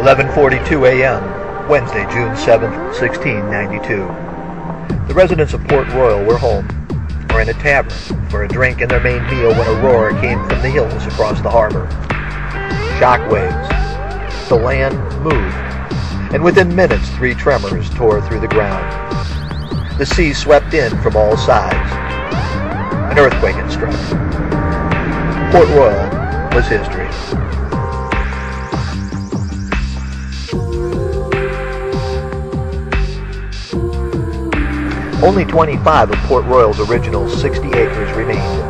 11:42 a.m., Wednesday, June 7th, 1692. The residents of Port Royal were home, or in a tavern, for a drink and their main meal when a roar came from the hills across the harbor. Shock waves. The land moved, and within minutes 3 tremors tore through the ground. The sea swept in from all sides. An earthquake had struck. Port Royal was history. Only 25 of Port Royal's original 60 acres remained.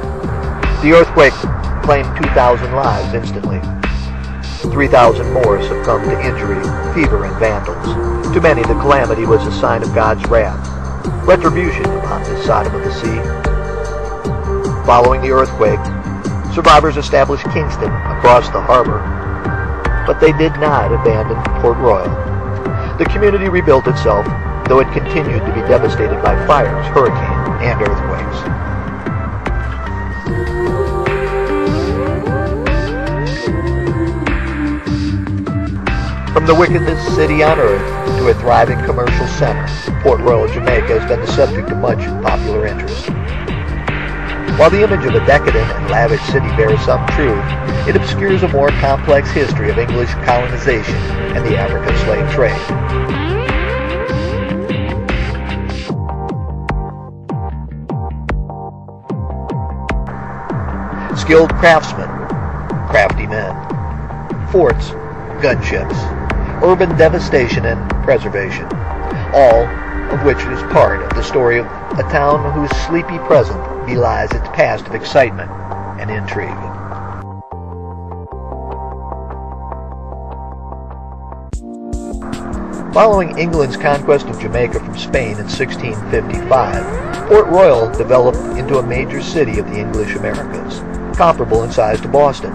The earthquake claimed 2,000 lives instantly. 3,000 more succumbed to injury, fever, and vandals. To many, the calamity was a sign of God's wrath, retribution upon this Sodom of the sea. Following the earthquake, survivors established Kingston across the harbor, but they did not abandon Port Royal. The community rebuilt itself, though it continued to be devastated by fires, hurricanes, and earthquakes. From the wickedest city on earth to a thriving commercial center, Port Royal, Jamaica has been the subject of much popular interest. While the image of a decadent and lavish city bears some truth, it obscures a more complex history of English colonization and the African slave trade. Skilled craftsmen, crafty men, forts, gunships, urban devastation and preservation, all of which is part of the story of a town whose sleepy present belies its past of excitement and intrigue. Following England's conquest of Jamaica from Spain in 1655, Port Royal developed into a major city of the English Americas, comparable in size to Boston.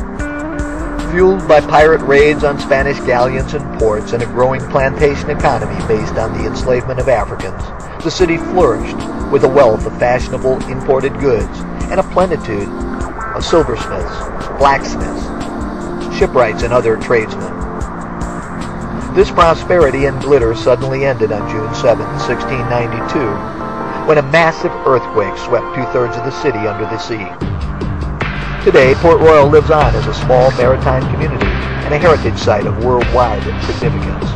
Fueled by pirate raids on Spanish galleons and ports and a growing plantation economy based on the enslavement of Africans, the city flourished with a wealth of fashionable imported goods and a plenitude of silversmiths, blacksmiths, shipwrights, and other tradesmen. This prosperity and glitter suddenly ended on June 7, 1692, when a massive earthquake swept 2/3 of the city under the sea. Today, Port Royal lives on as a small maritime community and a heritage site of worldwide significance.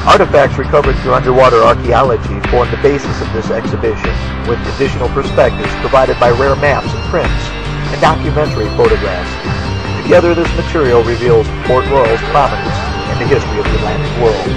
Artifacts recovered through underwater archaeology form the basis of this exhibition, with additional perspectives provided by rare maps and prints and documentary photographs. Together, this material reveals Port Royal's prominence in the history of the Atlantic world.